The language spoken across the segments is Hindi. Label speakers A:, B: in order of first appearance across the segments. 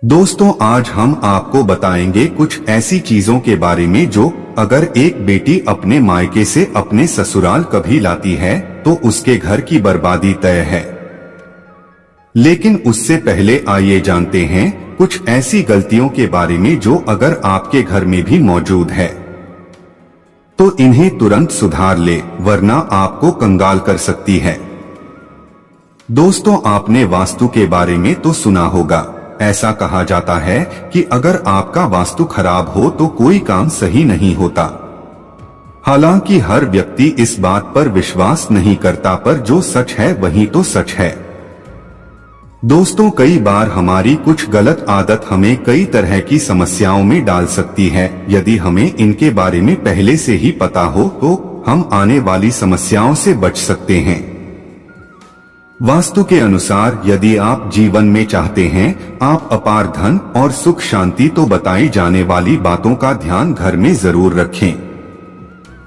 A: दोस्तों, आज हम आपको बताएंगे कुछ ऐसी चीजों के बारे में जो अगर एक बेटी अपने मायके से अपने ससुराल कभी लाती है तो उसके घर की बर्बादी तय है। लेकिन उससे पहले आइए जानते हैं कुछ ऐसी गलतियों के बारे में जो अगर आपके घर में भी मौजूद है तो इन्हें तुरंत सुधार ले, वरना आपको कंगाल कर सकती है। दोस्तों, आपने वास्तु के बारे में तो सुना होगा। ऐसा कहा जाता है कि अगर आपका वास्तु खराब हो तो कोई काम सही नहीं होता। हालांकि हर व्यक्ति इस बात पर विश्वास नहीं करता, पर जो सच है वही तो सच है। दोस्तों, कई बार हमारी कुछ गलत आदत हमें कई तरह की समस्याओं में डाल सकती है। यदि हमें इनके बारे में पहले से ही पता हो तो हम आने वाली समस्याओं से बच सकते हैं। वास्तु के अनुसार यदि आप जीवन में चाहते हैं आप अपार धन और सुख शांति, तो बताई जाने वाली बातों का ध्यान घर में जरूर रखें।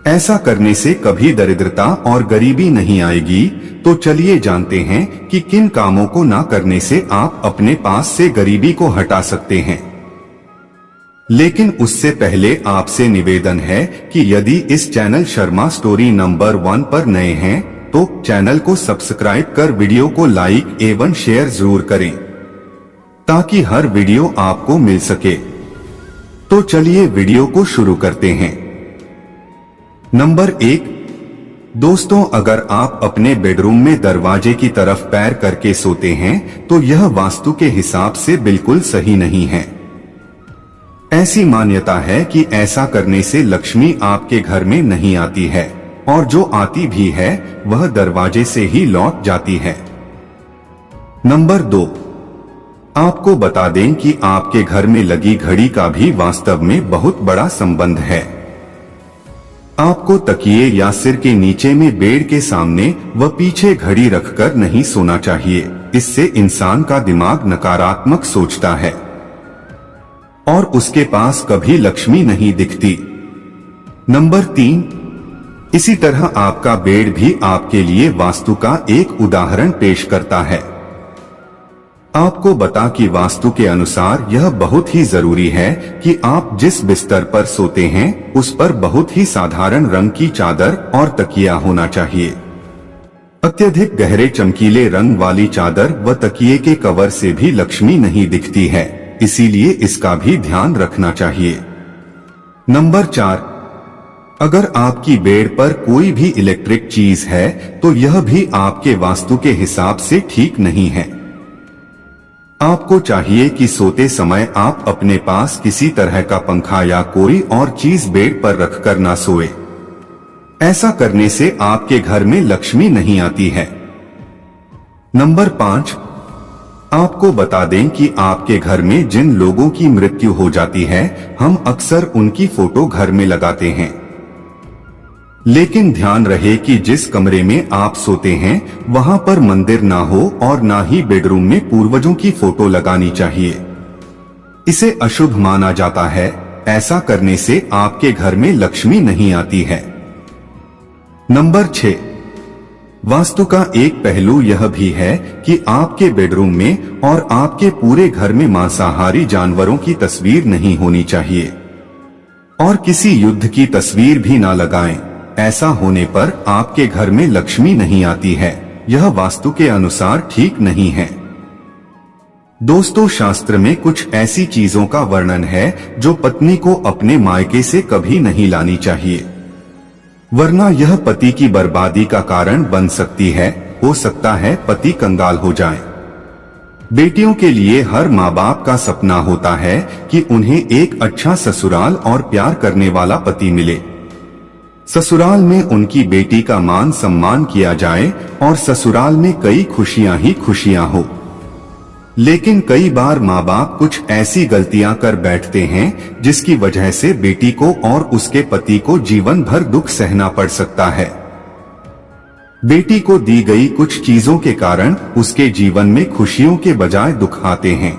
A: ऐसा करने से कभी दरिद्रता और गरीबी नहीं आएगी। तो चलिए जानते हैं कि किन कामों को ना करने से आप अपने पास से गरीबी को हटा सकते हैं। लेकिन उससे पहले आपसे निवेदन है कि यदि इस चैनल शर्मा स्टोरी नंबर 1 पर नए हैं तो चैनल को सब्सक्राइब कर वीडियो को लाइक एवं शेयर जरूर करें ताकि हर वीडियो आपको मिल सके। तो चलिए वीडियो को शुरू करते हैं। नंबर 1, दोस्तों, अगर आप अपने बेडरूम में दरवाजे की तरफ पैर करके सोते हैं तो यह वास्तु के हिसाब से बिल्कुल सही नहीं है। ऐसी मान्यता है कि ऐसा करने से लक्ष्मी आपके घर में नहीं आती है और जो आती भी है वह दरवाजे से ही लौट जाती है। नंबर 2, आपको बता दें कि आपके घर में लगी घड़ी का भी वास्तव में बहुत बड़ा संबंध है। आपको तकिए या सिर के नीचे में बेड के सामने व पीछे घड़ी रखकर नहीं सोना चाहिए। इससे इंसान का दिमाग नकारात्मक सोचता है और उसके पास कभी लक्ष्मी नहीं दिखती। नंबर 3, इसी तरह आपका बेड भी आपके लिए वास्तु का एक उदाहरण पेश करता है। आपको बता कि वास्तु के अनुसार यह बहुत ही जरूरी है कि आप जिस बिस्तर पर सोते हैं उस पर बहुत ही साधारण रंग की चादर और तकिया होना चाहिए। अत्यधिक गहरे चमकीले रंग वाली चादर व तकिए के कवर से भी लक्ष्मी नहीं दिखती है, इसीलिए इसका भी ध्यान रखना चाहिए। नंबर 4, अगर आपकी बेड पर कोई भी इलेक्ट्रिक चीज है तो यह भी आपके वास्तु के हिसाब से ठीक नहीं है। आपको चाहिए कि सोते समय आप अपने पास किसी तरह का पंखा या कोई और चीज बेड पर रखकर ना सोए। ऐसा करने से आपके घर में लक्ष्मी नहीं आती है। नंबर 5, आपको बता दें कि आपके घर में जिन लोगों की मृत्यु हो जाती है हम अक्सर उनकी फोटो घर में लगाते हैं। लेकिन ध्यान रहे कि जिस कमरे में आप सोते हैं वहां पर मंदिर ना हो और ना ही बेडरूम में पूर्वजों की फोटो लगानी चाहिए। इसे अशुभ माना जाता है। ऐसा करने से आपके घर में लक्ष्मी नहीं आती है। नंबर 6, वास्तु का एक पहलू यह भी है कि आपके बेडरूम में और आपके पूरे घर में मांसाहारी जानवरों की तस्वीर नहीं होनी चाहिए और किसी युद्ध की तस्वीर भी ना लगाएं। ऐसा होने पर आपके घर में लक्ष्मी नहीं आती है। यह वास्तु के अनुसार ठीक नहीं है। दोस्तों, शास्त्र में कुछ ऐसी चीजों का वर्णन है जो पत्नी को अपने मायके से कभी नहीं लानी चाहिए, वरना यह पति की बर्बादी का कारण बन सकती है। हो सकता है पति कंगाल हो जाए। बेटियों के लिए हर माँ बाप का सपना होता है कि उन्हें एक अच्छा ससुराल और प्यार करने वाला पति मिले। ससुराल में उनकी बेटी का मान सम्मान किया जाए और ससुराल में कई खुशियां ही खुशियां हो। लेकिन कई बार माँ बाप कुछ ऐसी गलतियां कर बैठते हैं जिसकी वजह से बेटी को और उसके पति को जीवन भर दुख सहना पड़ सकता है। बेटी को दी गई कुछ चीजों के कारण उसके जीवन में खुशियों के बजाय दुख आते हैं।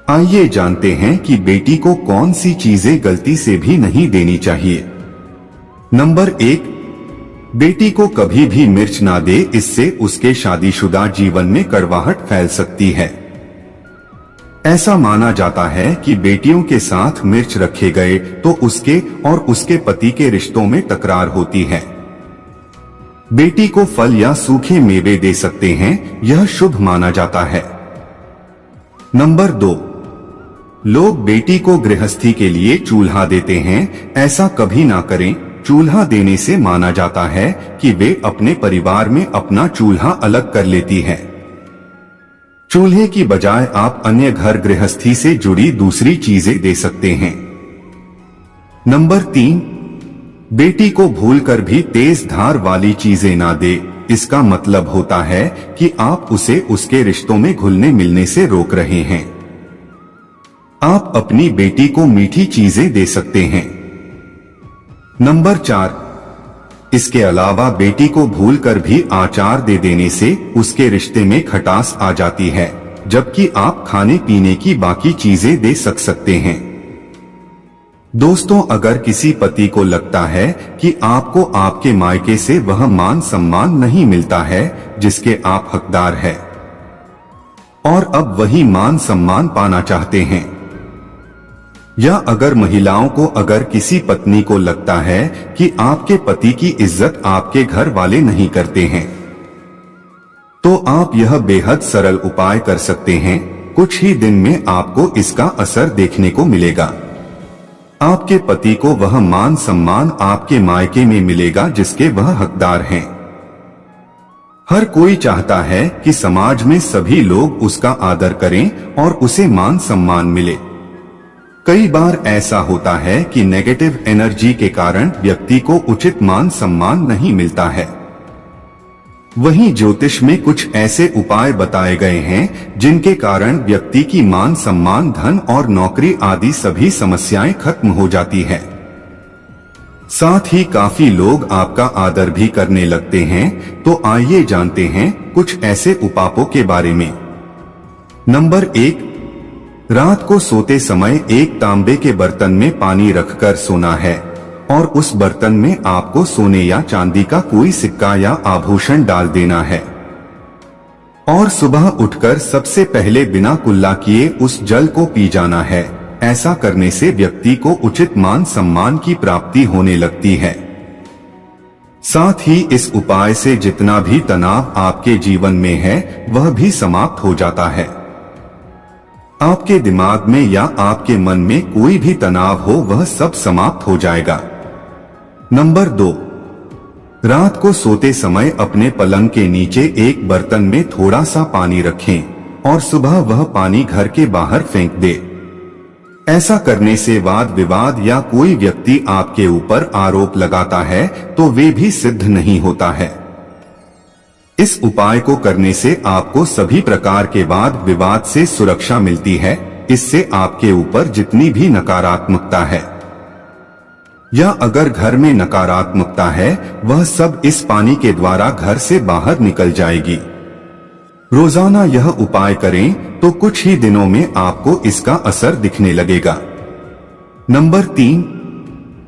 A: आइए जानते हैं कि बेटी को कौन सी चीजें गलती से भी नहीं देनी चाहिए। नंबर 1, बेटी को कभी भी मिर्च ना दे, इससे उसके शादीशुदा जीवन में कड़वाहट फैल सकती है। ऐसा माना जाता है कि बेटियों के साथ मिर्च रखे गए तो उसके और उसके पति के रिश्तों में तकरार होती है। बेटी को फल या सूखे मेवे दे सकते हैं, यह शुभ माना जाता है। नंबर 2, लोग बेटी को गृहस्थी के लिए चूल्हा देते हैं। ऐसा कभी ना करें। चूल्हा देने से माना जाता है कि वे अपने परिवार में अपना चूल्हा अलग कर लेती है। चूल्हे की बजाय आप अन्य घर गृहस्थी से जुड़ी दूसरी चीजें दे सकते हैं। नंबर 3, बेटी को भूलकर भी तेज धार वाली चीजें ना दे। इसका मतलब होता है कि आप उसे उसके रिश्तों में घुलने मिलने से रोक रहे हैं। आप अपनी बेटी को मीठी चीजें दे सकते हैं। नंबर 4, इसके अलावा बेटी को भूलकर भी आचार दे देने से उसके रिश्ते में खटास आ जाती है, जबकि आप खाने पीने की बाकी चीजें दे सकते हैं। दोस्तों, अगर किसी पति को लगता है कि आपको आपके मायके से वह मान सम्मान नहीं मिलता है जिसके आप हकदार हैं, और अब वही मान सम्मान पाना चाहते हैं, या अगर महिलाओं को अगर किसी पत्नी को लगता है कि आपके पति की इज्जत आपके घर वाले नहीं करते हैं, तो आप यह बेहद सरल उपाय कर सकते हैं। कुछ ही दिन में आपको इसका असर देखने को मिलेगा। आपके पति को वह मान सम्मान आपके मायके में मिलेगा जिसके वह हकदार हैं। हर कोई चाहता है कि समाज में सभी लोग उसका आदर करें और उसे मान सम्मान मिले। कई बार ऐसा होता है कि नेगेटिव एनर्जी के कारण व्यक्ति को उचित मान सम्मान नहीं मिलता है। वहीं ज्योतिष में कुछ ऐसे उपाय बताए गए हैं जिनके कारण व्यक्ति की मान सम्मान, धन और नौकरी आदि सभी समस्याएं खत्म हो जाती है। साथ ही काफी लोग आपका आदर भी करने लगते हैं। तो आइए जानते हैं कुछ ऐसे उपायों के बारे में। नंबर 1, रात को सोते समय एक तांबे के बर्तन में पानी रखकर सोना है और उस बर्तन में आपको सोने या चांदी का कोई सिक्का या आभूषण डाल देना है और सुबह उठकर सबसे पहले बिना कुल्ला किए उस जल को पी जाना है। ऐसा करने से व्यक्ति को उचित मान सम्मान की प्राप्ति होने लगती है। साथ ही इस उपाय से जितना भी तनाव आपके जीवन में है वह भी समाप्त हो जाता है। आपके दिमाग में या आपके मन में कोई भी तनाव हो वह सब समाप्त हो जाएगा। नंबर 2, रात को सोते समय अपने पलंग के नीचे एक बर्तन में थोड़ा सा पानी रखें और सुबह वह पानी घर के बाहर फेंक दे। ऐसा करने से वाद विवाद या कोई व्यक्ति आपके ऊपर आरोप लगाता है तो वे भी सिद्ध नहीं होता है। इस उपाय को करने से आपको सभी प्रकार के वाद विवाद से सुरक्षा मिलती है। इससे आपके ऊपर जितनी भी नकारात्मकता है या अगर घर में नकारात्मकता है वह सब इस पानी के द्वारा घर से बाहर निकल जाएगी। रोजाना यह उपाय करें तो कुछ ही दिनों में आपको इसका असर दिखने लगेगा। नंबर 3,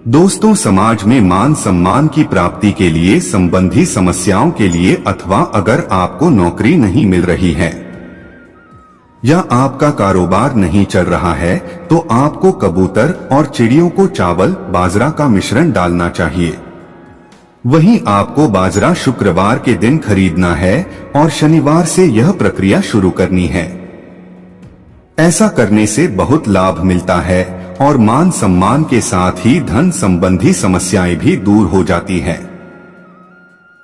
A: दोस्तों, समाज में मान सम्मान की प्राप्ति के लिए संबंधी समस्याओं के लिए अथवा अगर आपको नौकरी नहीं मिल रही है या आपका कारोबार नहीं चल रहा है तो आपको कबूतर और चिड़ियों को चावल बाजरा का मिश्रण डालना चाहिए। वहीं आपको बाजरा शुक्रवार के दिन खरीदना है और शनिवार से यह प्रक्रिया शुरू करनी है। ऐसा करने से बहुत लाभ मिलता है और मान सम्मान के साथ ही धन संबंधी समस्याएं भी दूर हो जाती है।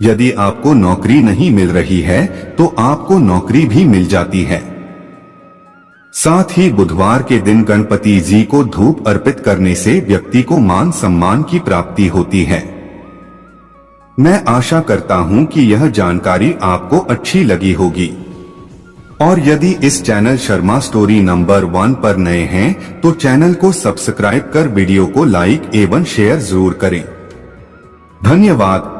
A: यदि आपको नौकरी नहीं मिल रही है तो आपको नौकरी भी मिल जाती है। साथ ही बुधवार के दिन गणपति जी को धूप अर्पित करने से व्यक्ति को मान सम्मान की प्राप्ति होती है। मैं आशा करता हूं कि यह जानकारी आपको अच्छी लगी होगी और यदि इस चैनल शर्मा स्टोरी नंबर 1 पर नए हैं तो चैनल को सब्सक्राइब कर वीडियो को लाइक एवं शेयर जरूर करें। धन्यवाद।